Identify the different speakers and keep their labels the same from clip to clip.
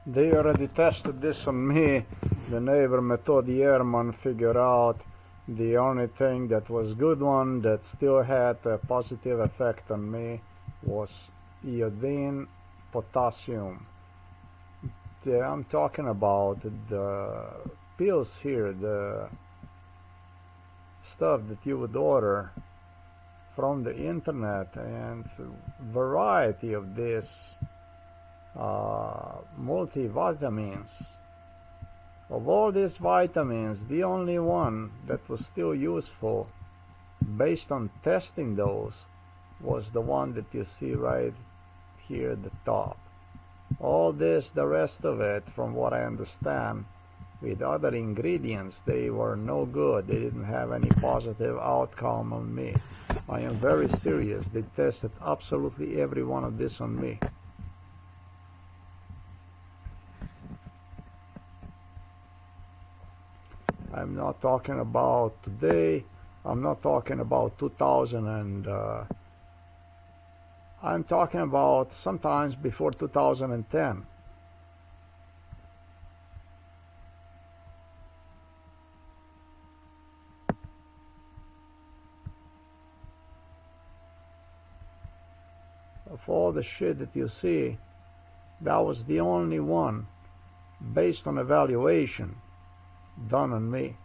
Speaker 1: They already tested this on me. The neighbor Method Yerman figured out the only thing that was good one that still had a positive effect on me was iodine, potassium. I'm talking about the pills here, the stuff that you would order from the internet, and variety of these multivitamins. Of all these vitamins, the only one that was still useful based on testing those was the one that you see right here at the top. All this, the rest of it, from what I understand, with other ingredients, they were no good. They didn't have any positive outcome on me. I am very serious. They tested absolutely every one of this on me. I'm not talking about today. I'm not talking about 2000 and I'm talking about sometimes before 2010. Of all the shit that you see, that was the only one based on evaluation done on me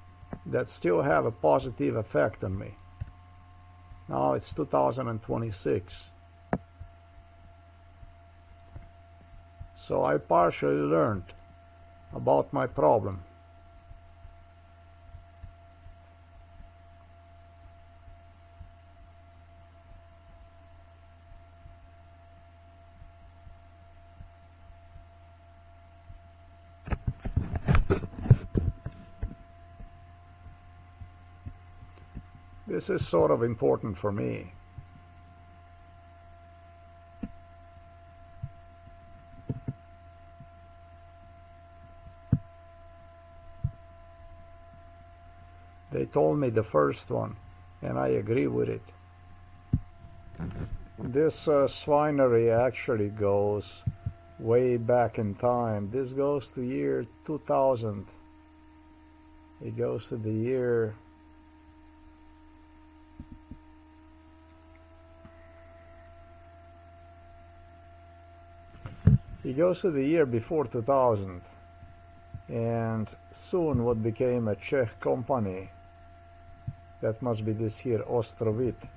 Speaker 1: that still have a positive effect on me. Now it's 2026. So I partially learned about my problem. This is sort of important for me. They told me the first one, and I agree with it. This swinery actually goes way back in time. This goes to year 2000. It goes to the year before 2000, and soon what became a Czech company, that must be this here Ostrovit,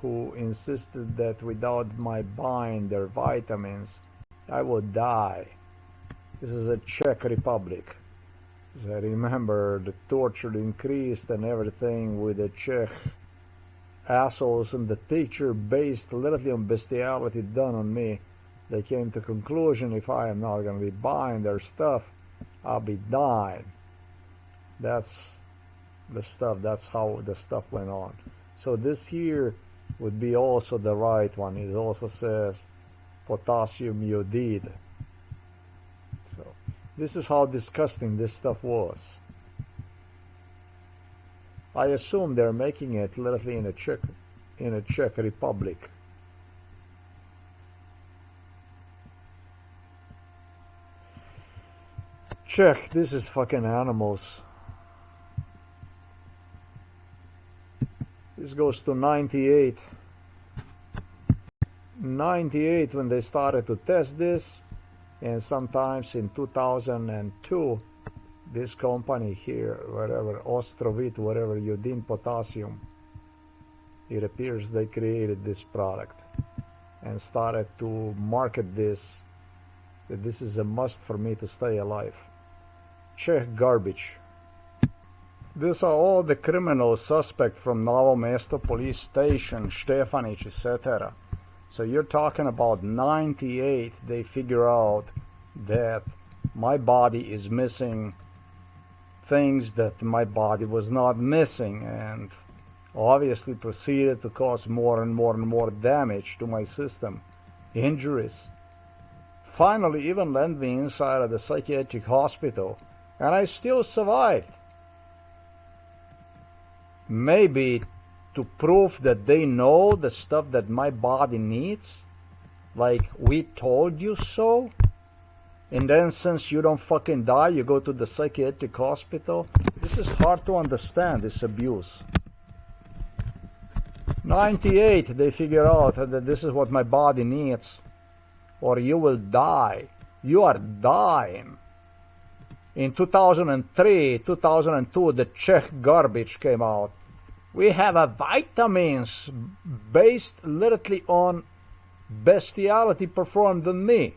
Speaker 1: who insisted that without my buying their vitamins I would die. This is a Czech Republic. As I remember, the torture increased and everything with the Czech assholes in the picture based literally on bestiality done on me. They came to the conclusion, if I am not going to be buying their stuff, I'll be dying. That's the stuff, that's how the stuff went on. So this here would be also the right one. It also says Potassium Iodide. So this is how disgusting this stuff was. I assume they're making it literally in a Czech Republic. Czech, this is fucking animals. This goes to 98. 98 when they started to test this, and sometimes in 2002 this company here, whatever, Ostrovit, whatever, iodine, potassium, it appears they created this product and started to market this, that this is a must for me to stay alive. Czech garbage. These are all the criminal suspects from Novo Mesto police station, Štefanić, etc. So you're talking about 98, they figure out that my body is missing things that my body was not missing, and obviously proceeded to cause more and more and more damage to my system, injuries. Finally even landed me inside of the psychiatric hospital, and I still survived. Maybe to prove that they know the stuff that my body needs, like we told you so. And then since you don't fucking die, you go to the psychiatric hospital. This is hard to understand, this abuse. 98, they figure out that this is what my body needs. Or you will die. You are dying. In 2003, 2002, the Czech garbage came out. We have a vitamins based literally on bestiality performed on me.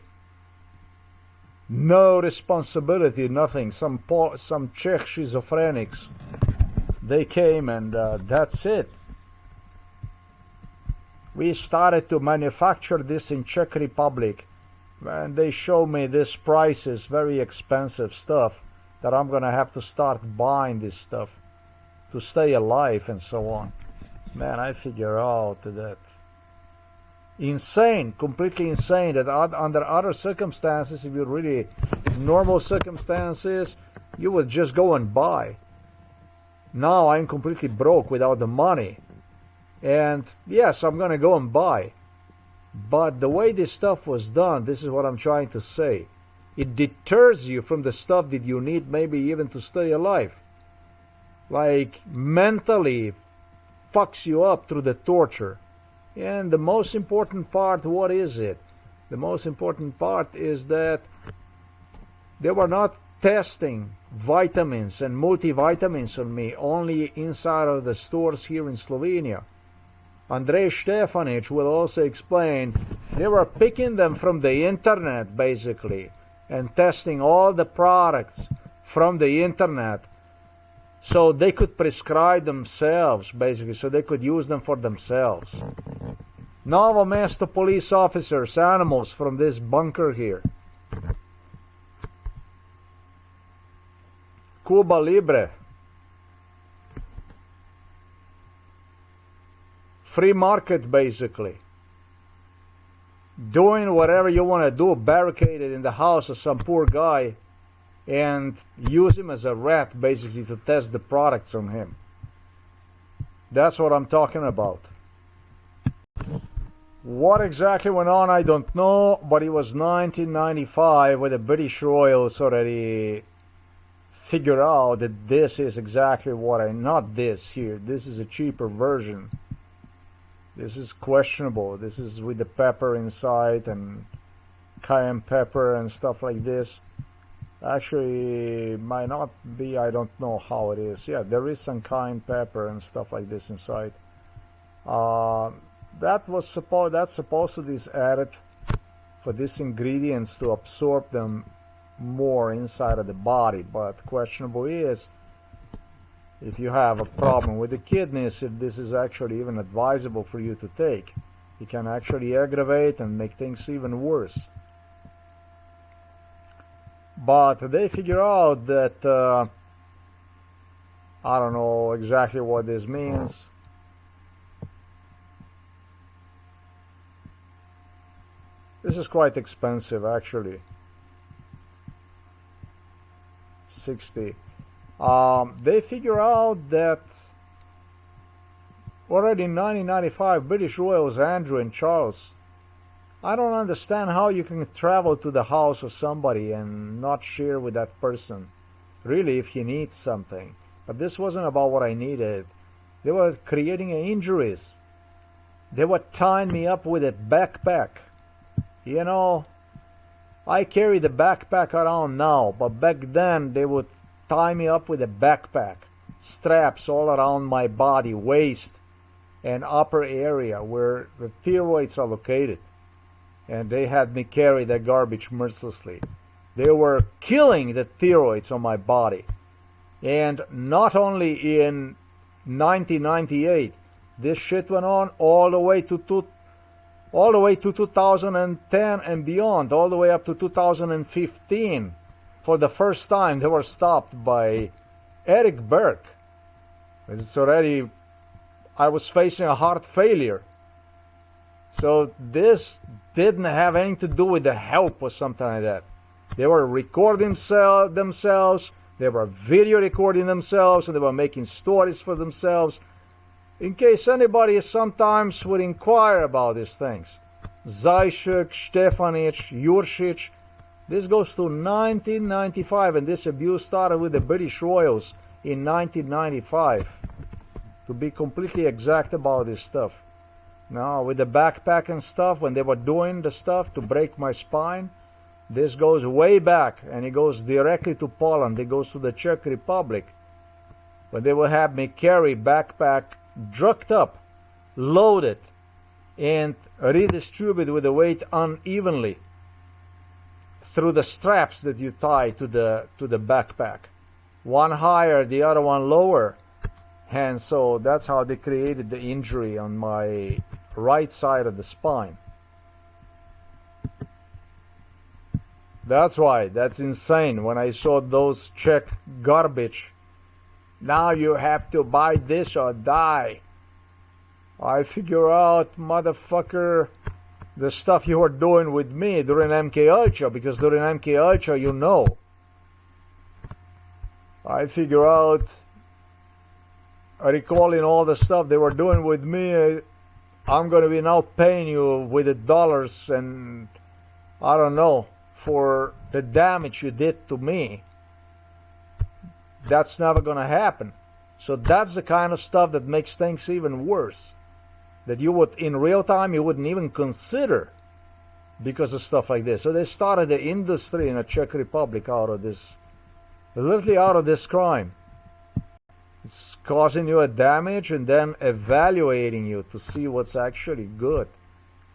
Speaker 1: No responsibility, nothing. Some Czech schizophrenics. They came and that's it. We started to manufacture this in Czech Republic. And they show me this prices, very expensive stuff, that I'm gonna have to start buying this stuff to stay alive and so on. Man, I figure out that insane, completely insane, that under other circumstances, if you're really normal circumstances, you would just go and buy. Now I'm completely broke without the money. And yes, I'm gonna go and buy. But the way this stuff was done, this is what I'm trying to say. It deters you from the stuff that you need maybe even to stay alive. Like mentally fucks you up through the torture. And the most important part, what is it? The most important part is that they were not testing vitamins and multivitamins on me only inside of the stores here in Slovenia. Andrej Štefanić will also explain they were picking them from the internet basically and testing all the products from the internet so they could prescribe themselves basically, so they could use them for themselves. Novo Mesto police officers, animals from this bunker here. Cuba Libre. Free market, basically. Doing whatever you want to do, barricaded in the house of some poor guy and use him as a rat, basically, to test the products on him. That's what I'm talking about. What exactly went on, I don't know, but it was 1995 where the British Royals already figured out that this is exactly what not this here, this is a cheaper version. This is questionable. This is with the pepper inside and cayenne pepper and stuff like this. Actually, might not be. I don't know how it is. Yeah, there is some cayenne pepper and stuff like this inside. That's supposed to be added for these ingredients to absorb them more inside of the body. But questionable is, if you have a problem with the kidneys, if this is actually even advisable for you to take. It can actually aggravate and make things even worse. But they figure out that, I don't know exactly what this means. This is quite expensive, actually. 60. They figure out that already in 1995, British Royals Andrew and Charles, I don't understand how you can travel to the house of somebody and not share with that person, really, if he needs something. But this wasn't about what I needed. They were creating injuries. They were tying me up with a backpack. You know, I carry the backpack around now, but back then they would tie me up with a backpack, straps all around my body, waist and upper area where the thyroids are located. And they had me carry that garbage mercilessly. They were killing the thyroids on my body. And not only in 1998, this shit went on all the way to 2010 and beyond, all the way up to 2015. For the first time, they were stopped by Eric Burke. It's already, I was facing a heart failure. So this didn't have anything to do with the help or something like that. They were recording themselves, they were video recording themselves, and they were making stories for themselves. In case anybody sometimes would inquire about these things. Zajšek, Štefanić, Juršić, This goes to 1995, and this abuse started with the British Royals in 1995. To be completely exact about this stuff. Now, with the backpack and stuff, when they were doing the stuff to break my spine, this goes way back, and it goes directly to Poland. It goes to the Czech Republic. When they will have me carry backpack drugged up, loaded, and redistributed with the weight unevenly through the straps that you tie to the backpack. One higher, the other one lower. And so that's how they created the injury on my right side of the spine. That's right, that's insane. When I saw those Czech garbage, now you have to buy this or die. I figure out, motherfucker, the stuff you were doing with me during MK Ultra, because during MK Ultra, you know. I figure out, recalling all the stuff they were doing with me, I'm going to be now paying you with the dollars and, I don't know, for the damage you did to me. That's never going to happen. So that's the kind of stuff that makes things even worse. That you would, in real time, you wouldn't even consider because of stuff like this. So they started the industry in the Czech Republic out of this, literally out of this crime. It's causing you a damage and then evaluating you to see what's actually good,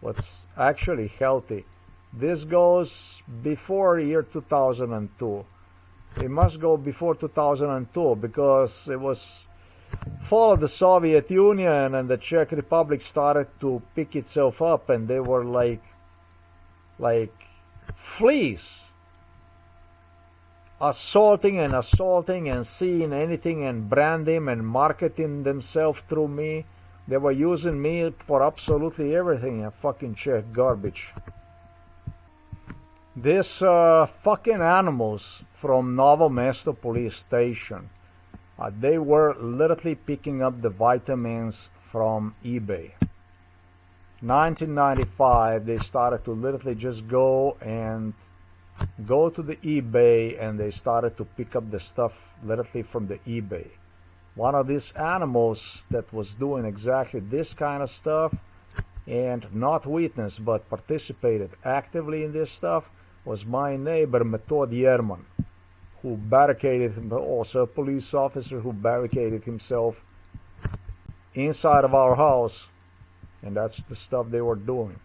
Speaker 1: what's actually healthy. This goes before year 2002. It must go before 2002 because it was fall of the Soviet Union and the Czech Republic started to pick itself up, and they were like fleas, assaulting and seeing anything and branding and marketing themselves through me. They were using me for absolutely everything, and fucking Czech garbage. These fucking animals from Novo Mesto police station, they were literally picking up the vitamins from eBay. 1995, they started to literally just go to the eBay, and they started to pick up the stuff literally from the eBay. One of these animals that was doing exactly this kind of stuff and not witnessed but participated actively in this stuff was my neighbor Metod Yerman, who barricaded, also a police officer who barricaded himself inside of our house, and that's the stuff they were doing.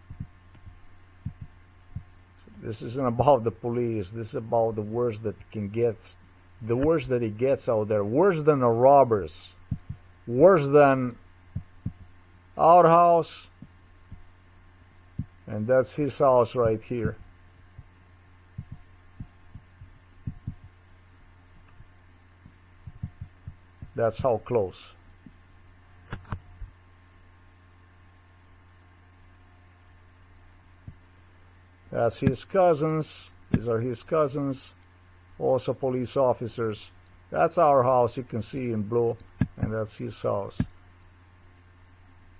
Speaker 1: This isn't about the police. This is about the worst that can get, the worst that it gets out there. Worse than the robbers. Worse than our house. And that's his house right here. That's how close. That's his cousins. These are his cousins, also police officers. That's our house, you can see in blue, and that's his house.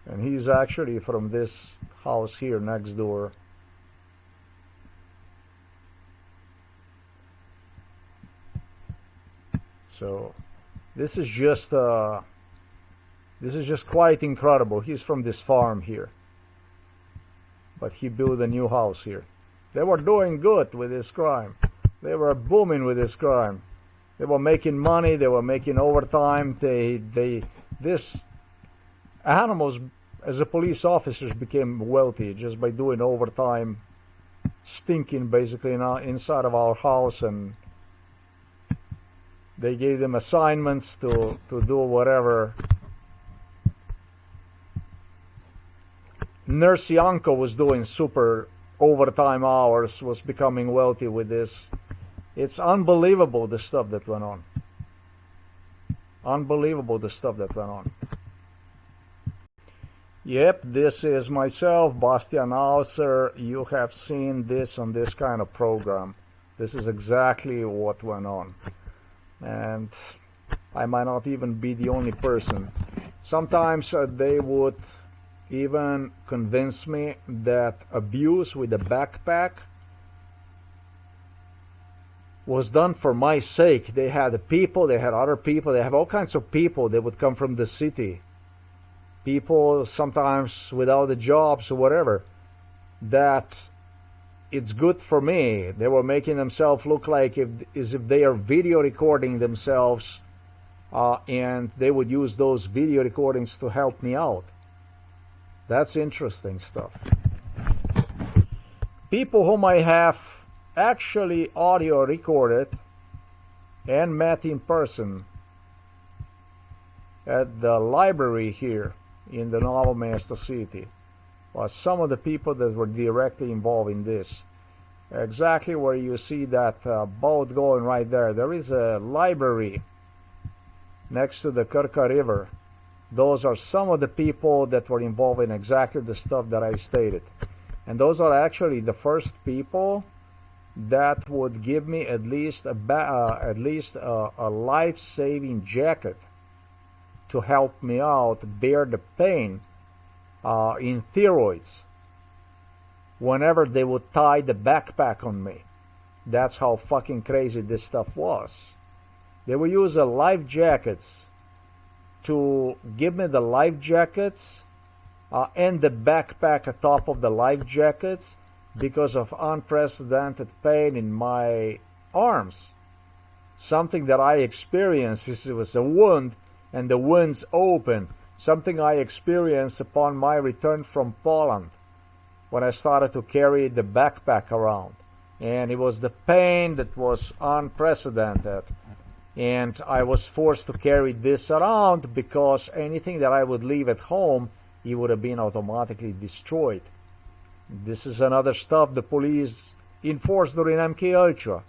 Speaker 1: And he's actually from this house here next door. So this is just quite incredible. He's from this farm here, but he built a new house here. They were doing good with this crime. They were booming with this crime. They were making money. They were making overtime. This animals, as a police officers, became wealthy just by doing overtime, stinking basically inside of our house, and they gave them assignments to do whatever. Nurse Yanko was doing super overtime hours, was becoming wealthy with this. It's unbelievable the stuff that went on. Unbelievable the stuff that went on. Yep, this is myself, Bastian Auser. You have seen this on this kind of program. This is exactly what went on. And I might not even be the only person. Sometimes they would even convince me that abuse with a backpack was done for my sake. They had people, they had other people, they have all kinds of people. They would come from the city. People sometimes without the jobs or whatever. That it's good for me. They were making themselves look like as if they are video recording themselves, and they would use those video recordings to help me out. That's interesting stuff. People whom I have actually audio recorded and met in person at the library here in the Novo Mesto city was some of the people that were directly involved in this. Exactly where you see that boat going right there, there is a library next to the Krka River. Those are some of the people that were involved in exactly the stuff that I stated. And those are actually the first people that would give me at least a life-saving jacket to help me out bear the pain in thyroids whenever they would tie the backpack on me. That's how fucking crazy this stuff was. They would use life jackets to give me the life jackets and the backpack atop of the life jackets because of unprecedented pain in my arms. Something that I experienced, it was a wound and the wound's open. Something I experienced upon my return from Poland when I started to carry the backpack around. And it was the pain that was unprecedented. And I was forced to carry this around because anything that I would leave at home, it would have been automatically destroyed. This is another stuff the police enforced during MK Ultra.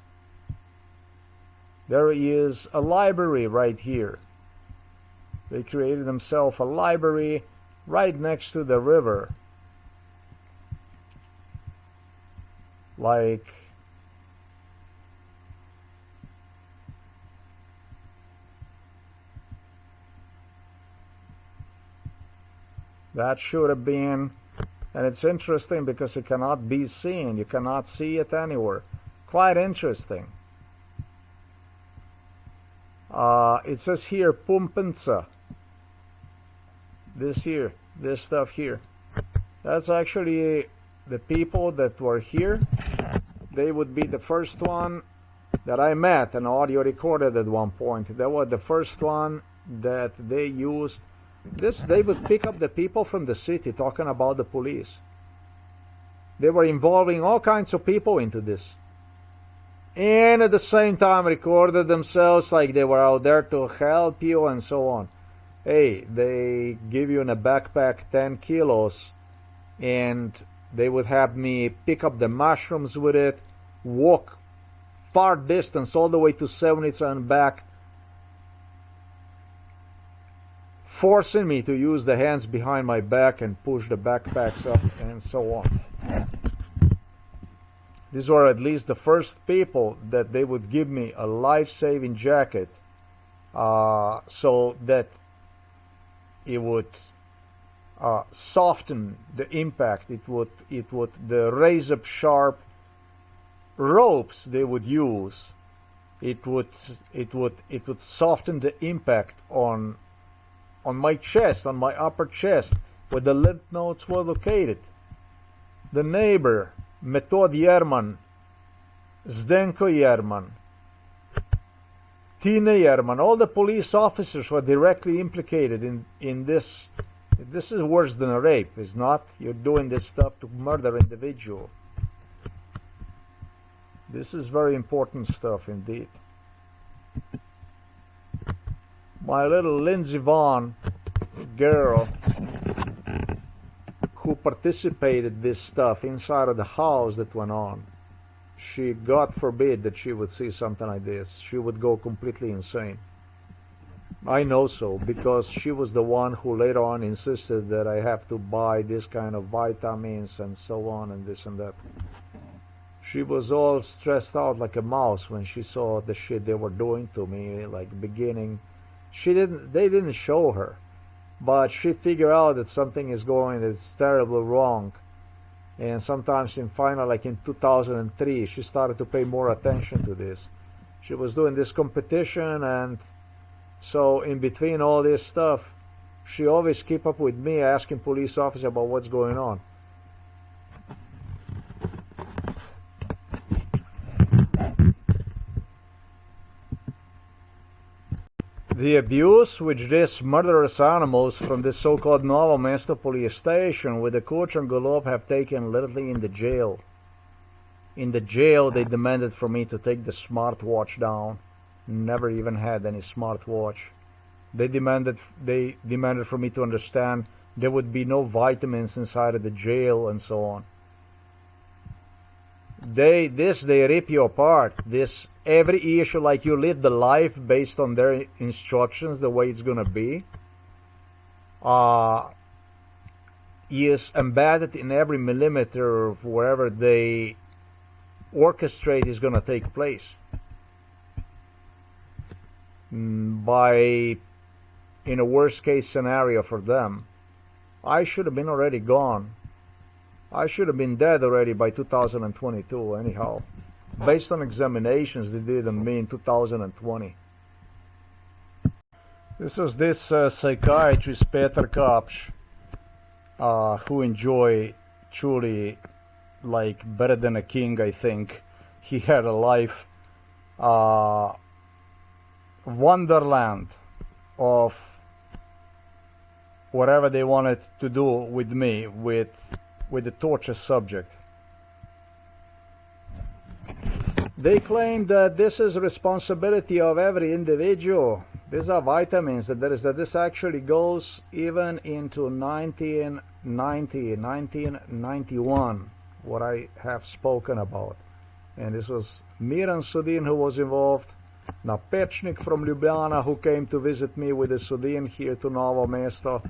Speaker 1: There is a library right here. They created themselves a library right next to the river. Like that should have been, and it's interesting because it cannot be seen. You cannot see it anywhere. Quite interesting. It says here, Pumpenza. This here, this stuff here. That's actually the people that were here. They would be the first one that I met and audio recorded at one point. They were the first one that they used. They would pick up the people from the city talking about the police. They were involving all kinds of people into this. And at the same time recorded themselves like they were out there to help you and so on. Hey, they give you in a backpack 10 kilos and they would have me pick up the mushrooms with it, walk far distance all the way to Sevnica and back, forcing me to use the hands behind my back and push the backpacks up and so on. These were at least the first people that they would give me a life-saving jacket so that it would soften the impact. It would the razor sharp ropes they would use. It would soften the impact on my chest, on my upper chest, where the lymph nodes were located. The neighbor, Metod Yerman, Zdenko Yerman, Tina Yerman, all the police officers were directly implicated in this. This is worse than a rape, is not? You're doing this stuff to murder individual. This is very important stuff indeed. My little Lindsey Vaughn girl who participated this stuff inside of the house that went on, she, God forbid that she would see something like this. She would go completely insane. I know so, because she was the one who later on insisted that I have to buy this kind of vitamins and so on and this and that. She was all stressed out like a mouse when she saw the shit they were doing to me, like beginning. They didn't show her, but she figured out that something is going that's terribly wrong. And sometimes like in 2003, she started to pay more attention to this. She was doing this competition, and so in between all this stuff, she always keep up with me, asking police officer about what's going on. The abuse which these murderous animals from this so-called Novo Mesto police station with the Kuchen Golob have taken literally in the jail. In the jail, they demanded from me to take the smartwatch down. Never even had any smartwatch. They demanded from me to understand there would be no vitamins inside of the jail and so on. They rip you apart. This every issue, like you live the life based on their instructions, the way it's gonna be, is embedded in every millimeter of wherever they orchestrate is gonna take place. In a worst case scenario for them, I should have been already gone. I should have been dead already by 2022 anyhow. Based on examinations they did on me in 2020. This was this psychiatrist Peter Kapsch, who enjoyed truly like better than a king, I think. He had a life wonderland of whatever they wanted to do with me, with the torture subject. They claim that this is responsibility of every individual. These are vitamins, that this actually goes even into 1991, what I have spoken about. And this was Miran Sudin who was involved, Napečnik from Ljubljana who came to visit me with the Sudin here to Novo Mesto.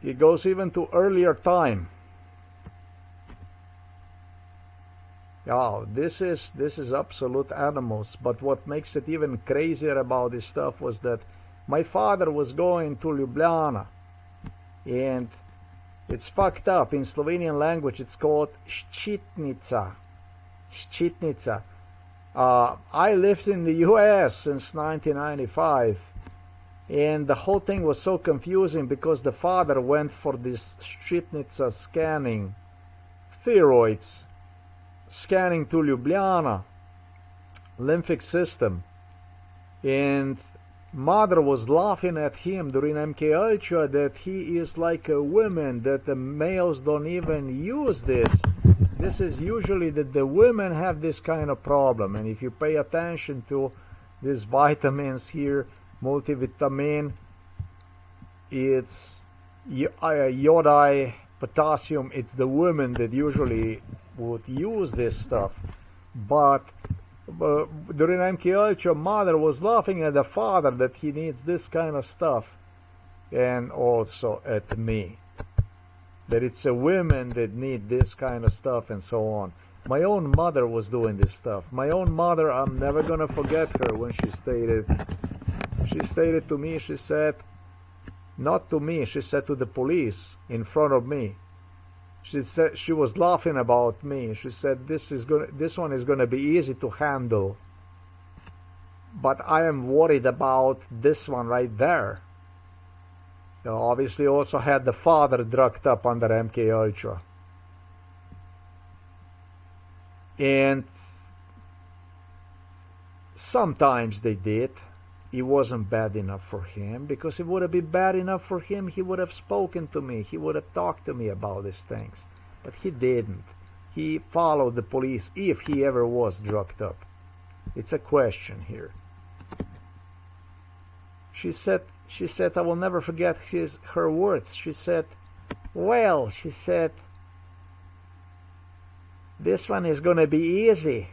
Speaker 1: It goes even to earlier time. Yeah, this is absolute animals. But what makes it even crazier about this stuff was that my father was going to Ljubljana, and it's fucked up. In Slovenian language, it's called Ščitnica. Ščitnica. I lived in the U.S. since 1995. And the whole thing was so confusing because the father went for this Ščitnica scanning, thyroids, scanning to Ljubljana, lymphic system. And mother was laughing at him during MK Ultra that he is like a woman, that the males don't even use this. This is usually that the women have this kind of problem. And if you pay attention to these vitamins here, multivitamin, it's iodine, potassium, it's the women that usually would use this stuff. But during MK Ultra, mother was laughing at the father that he needs this kind of stuff, and also at me, that it's a women that need this kind of stuff and so on. My own mother was doing this stuff. My own mother, I'm never gonna forget her when she stated to me, she said, not to me, she said to the police in front of me. She said, she was laughing about me. She said, this one is gonna be easy to handle, but I am worried about this one right there. You know, obviously also had the father drugged up under MK Ultra. And sometimes they did. It wasn't bad enough for him, because if it would have been bad enough for him, he would have spoken to me. He would have talked to me about these things. But he didn't. He followed the police, if he ever was drugged up. It's a question here. She said, I will never forget her words. She said, well, she said, this one is going to be easy.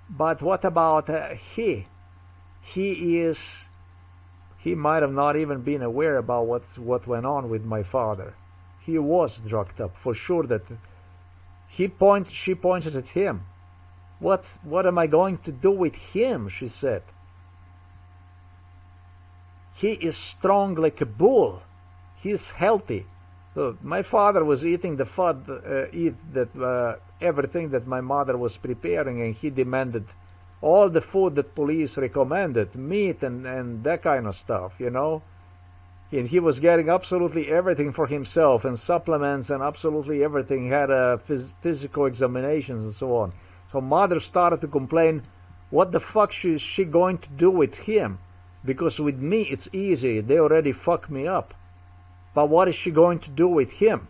Speaker 1: But what about he? He might have not even been aware about what went on with my father. He was drugged up, for sure. That she pointed at him. What am I going to do with him? She said. He is strong like a bull. He is healthy. So my father was eating the food that everything that my mother was preparing, and he demanded all the food that police recommended, meat and that kind of stuff, you know. And he was getting absolutely everything for himself, and supplements and absolutely everything. He had physical examinations and so on. So mother started to complain, what the fuck is she going to do with him? Because with me it's easy, they already fucked me up. But what is she going to do with him?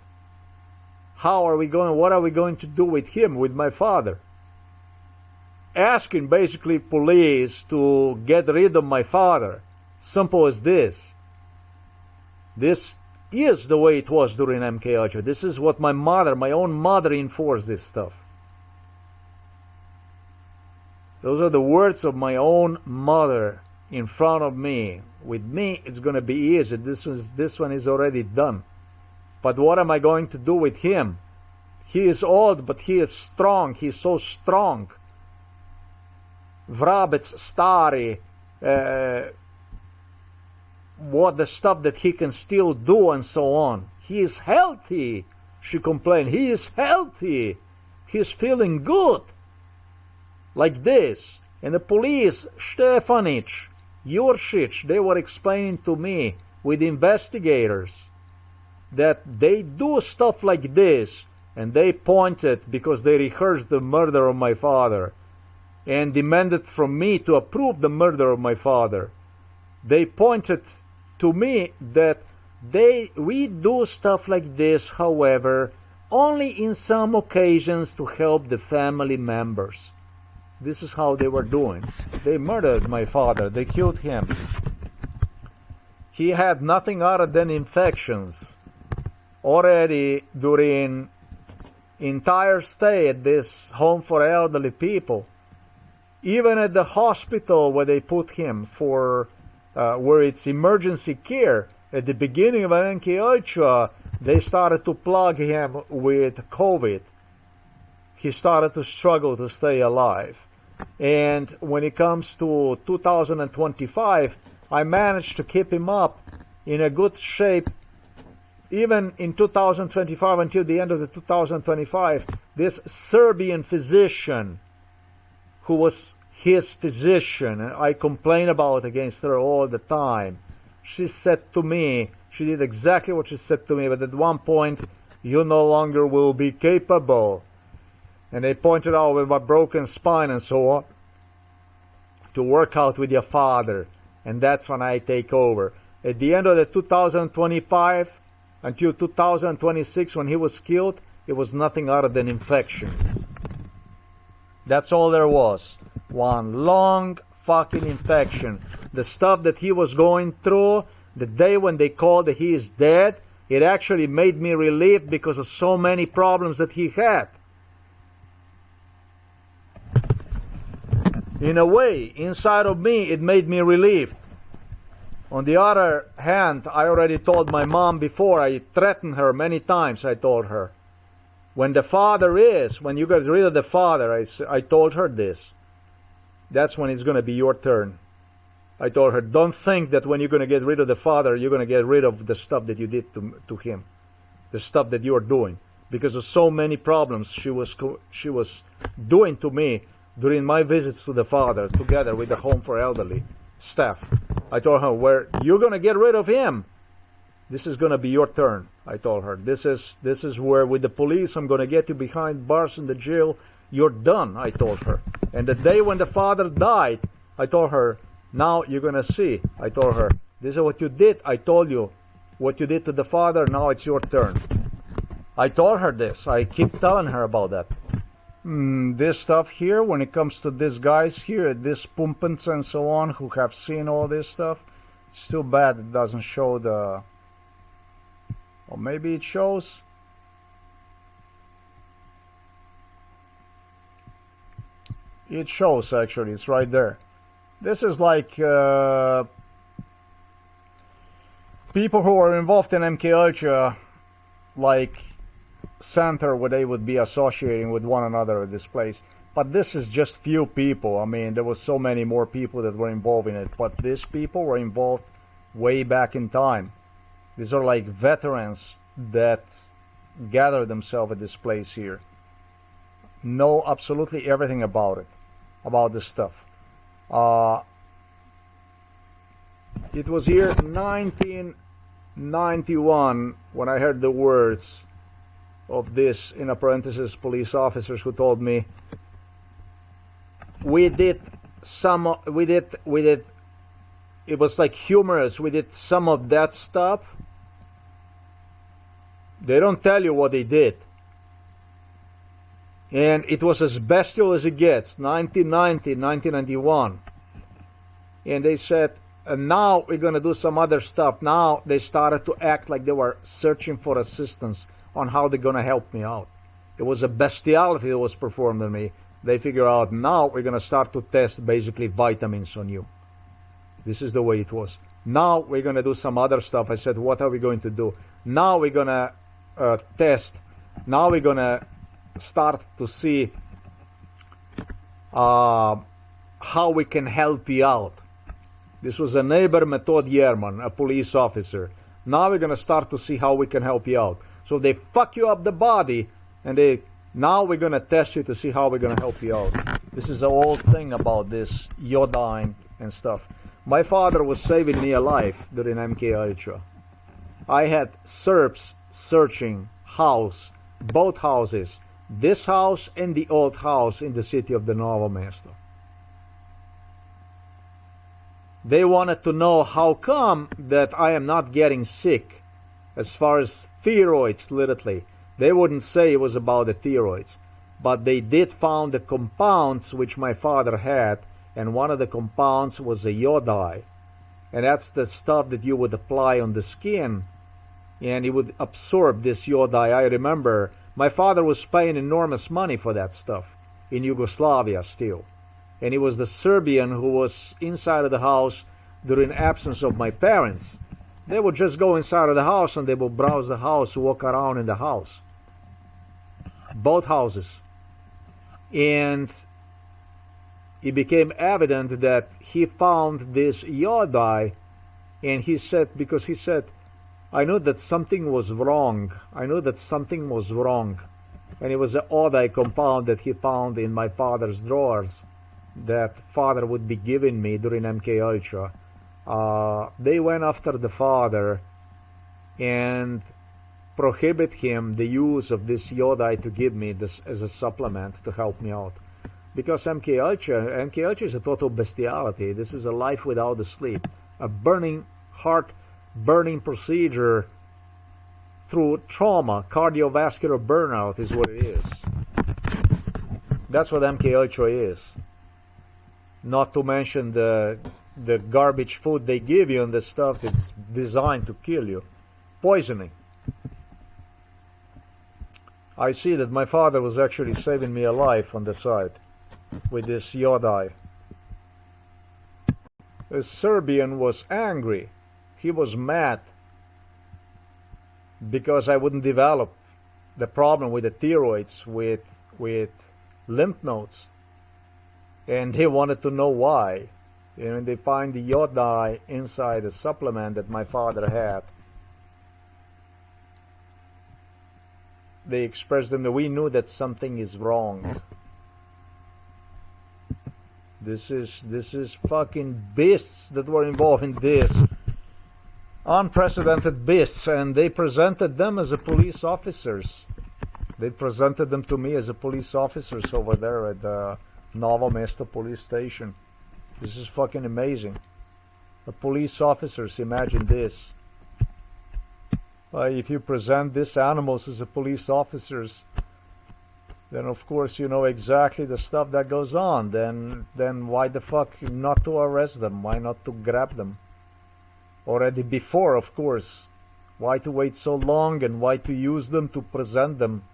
Speaker 1: What are we going to do with him, with my father? Asking basically police to get rid of my father. Simple as this. This is the way it was during MK Ultra. This is what my own mother enforced this stuff. Those are the words of my own mother in front of me. With me, it's going to be easy. This one is already done. But what am I going to do with him? He is old, but he is strong. He is so strong. Vrabec stari. What the stuff that he can still do and so on. He is healthy, she complained. He is healthy. He is feeling good. Like this. And the police, Stefanic, Juršić, they were explaining to me with investigators that they do stuff like this, and they pointed because they rehearsed the murder of my father and demanded from me to approve the murder of my father. They pointed to me that we do stuff like this, however, only in some occasions to help the family members. This is how they were doing. They murdered my father. They killed him. He had nothing other than infections already during entire stay at this home for elderly people. Even at the hospital where they put him for where it's emergency care, at the beginning of MK Ultra, they started to plug him with COVID. He started to struggle to stay alive. And when it comes to 2025, I managed to keep him up in a good shape. Even in 2025, until the end of the 2025, this Serbian physician, who was his physician, and I complain about against her all the time, she said to me, she did exactly what she said to me, but at one point, you no longer will be capable. And they pointed out with my broken spine and so on, to work out with your father. And that's when I take over. At the end of the 2025, until 2026, when he was killed, it was nothing other than infection. That's all there was. One long fucking infection. The stuff that he was going through, the day when they called that he is dead, it actually made me relieved because of so many problems that he had. In a way, inside of me, it made me relieved. On the other hand, I already told my mom before, I threatened her many times, I told her. When you get rid of the father, I told her this. That's when it's going to be your turn. I told her, don't think that when you're going to get rid of the father, you're going to get rid of the stuff that you did to him. The stuff that you're doing. Because of so many problems she was doing to me during my visits to the father, together with the home for elderly staff. I told her, where you're going to get rid of him, this is going to be your turn. I told her, this is where with the police I'm going to get you behind bars in the jail. You're done, I told her. And the day when the father died, I told her, now you're going to see. I told her, this is what you did. I told you what you did to the father. Now it's your turn. I told her this. I keep telling her about that. This stuff here, when it comes to these guys here, these pumpins and so on, who have seen all this stuff, it's too bad it doesn't show the... Or maybe it shows. It shows, actually. It's right there. This is like people who are involved in MK Ultra, like center where they would be associating with one another at this place. But this is just few people. I mean, there was so many more people that were involved in it. But these people were involved way back in time. These are like veterans that gather themselves at this place here. know absolutely everything about it, about this stuff. It was year 1991 when I heard the words of this, in a parenthesis, police officers who told me, it was like humorous, we did some of that stuff. They don't tell you what they did. And it was as bestial as it gets, 1990, 1991. And they said, and now we're going to do some other stuff. Now they started to act like they were searching for assistance on how they're going to help me out. It was a bestiality that was performed on me. They figure out, now we're going to start to test basically vitamins on you. This is the way it was. Now we're going to do some other stuff. I said, what are we going to do? Now we're going to test. Now we're going to start to see how we can help you out. This was a neighbor, Method Yerman, a police officer. Now we're going to start to see how we can help you out. So they fuck you up the body, and now we're going to test you to see how we're going to help you out. This is the old thing about this iodine and stuff. My father was saving me a life during MK Ultra. I had Serbs searching both houses, this house and the old house in the city of the Novo Mesto. They wanted to know how come that I am not getting sick as far as thyroids, literally. They wouldn't say it was about the thyroids, but they did found the compounds which my father had, and one of the compounds was a iodide. And that's the stuff that you would apply on the skin, and it would absorb this iodide. I remember my father was paying enormous money for that stuff in Yugoslavia still. And it was the Serbian who was inside of the house during absence of my parents. They would just go inside of the house and they would browse the house, walk around in the house. Both houses. And it became evident that he found this iodide, and he said, I knew that something was wrong. I knew that something was wrong. And it was the iodide compound that he found in my father's drawers that father would be giving me during MK Ultra. They went after the father and prohibit him the use of this iodide to give me this as a supplement to help me out. Because MK Ultra is a total bestiality. This is a life without the sleep. A heart-burning procedure through trauma. Cardiovascular burnout is what it is. That's what MK Ultra is. Not to mention the garbage food they give you and the stuff that's designed to kill you. Poisoning. I see that my father was actually saving me a life on the side with this iodide. The Serbian was angry. He was mad because I wouldn't develop the problem with the thyroids, with lymph nodes. And they wanted to know why. And they find the iodide inside a supplement that my father had. They expressed them that we knew that something is wrong. This is fucking beasts that were involved in this. Unprecedented beasts, and they presented them as a police officers. They presented them to me as a police officers over there at the Novo Mesto police station. This is fucking amazing. The police officers, imagine this. If you present these animals as a police officers, then of course you know exactly the stuff that goes on. Then why the fuck not to arrest them? Why not to grab them? Already before, of course. Why to wait so long, and why to use them to present them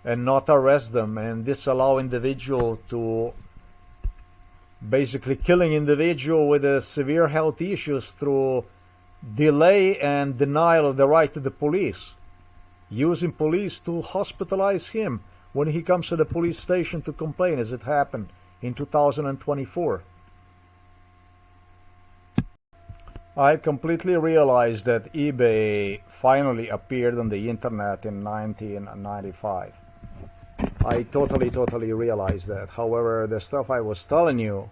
Speaker 1: and not arrest them and disallow individual to basically killing individual with severe health issues through delay and denial of the right to the police, using police to hospitalize him when he comes to the police station to complain, as it happened in 2024. I completely realized that eBay finally appeared on the internet in 1995. I totally realized that. However, the stuff I was telling you,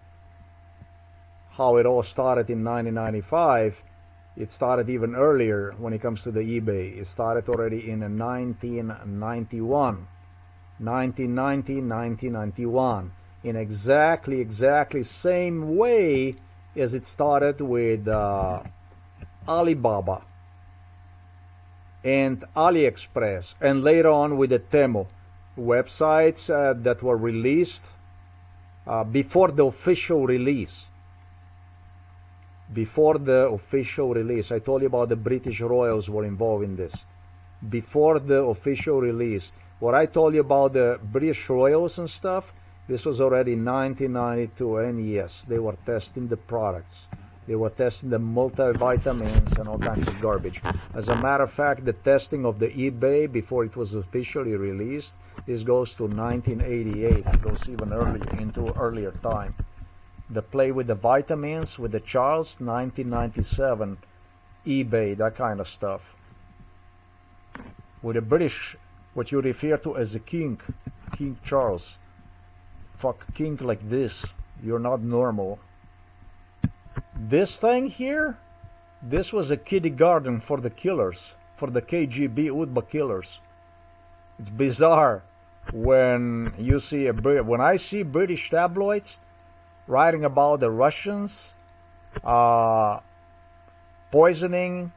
Speaker 1: how it all started in 1995, it started even earlier when it comes to the eBay. It started already in 1991. 1990, 1991. In exactly same way as it started with Alibaba and AliExpress, and later on with the Temu websites that were released before the official release. Before the official release. I told you about the British Royals were involved in this. Before the official release. What I told you about the British Royals and stuff, this was already 1992, and yes, they were testing the products. They were testing the multivitamins and all kinds of garbage. As a matter of fact, the testing of the eBay before it was officially released, this goes to 1988. It goes even earlier, into earlier time. The play with the vitamins, with the Charles, 1997, eBay, that kind of stuff. With the British, what you refer to as a king, King Charles. Fuck king like this, you're not normal. This thing here, this was a kiddie garden for the killers, for the KGB UDBA killers. It's bizarre when you see when I see British tabloids writing about the Russians poisoning,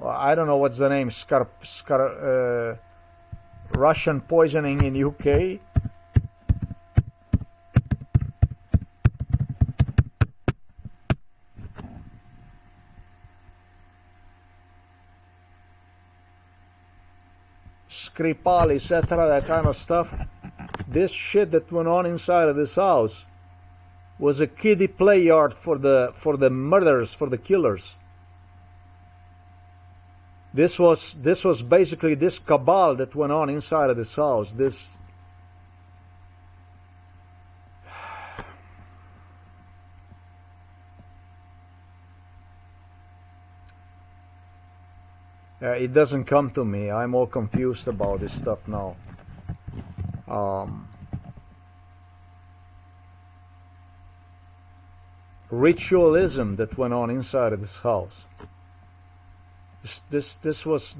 Speaker 1: I don't know what's the name, Russian poisoning in UK. Skripal, etc., that kind of stuff. This shit that went on inside of this house was a kiddie play yard for the murderers, for the killers. This was basically this cabal that went on inside of this house. This it doesn't come to me. I'm all confused about this stuff now. Ritualism that went on inside of this house. This was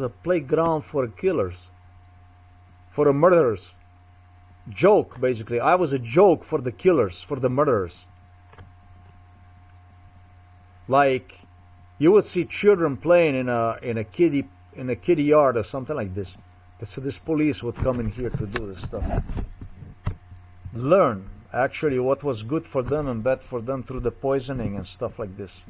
Speaker 1: a playground for killers, for the murderers. Joke, basically. I was a joke for the killers, for the murderers. Like, you would see children playing in a kiddie yard or something like this. So this police would come in here to do this stuff. Learn actually what was good for them and bad for them through the poisoning and stuff like this.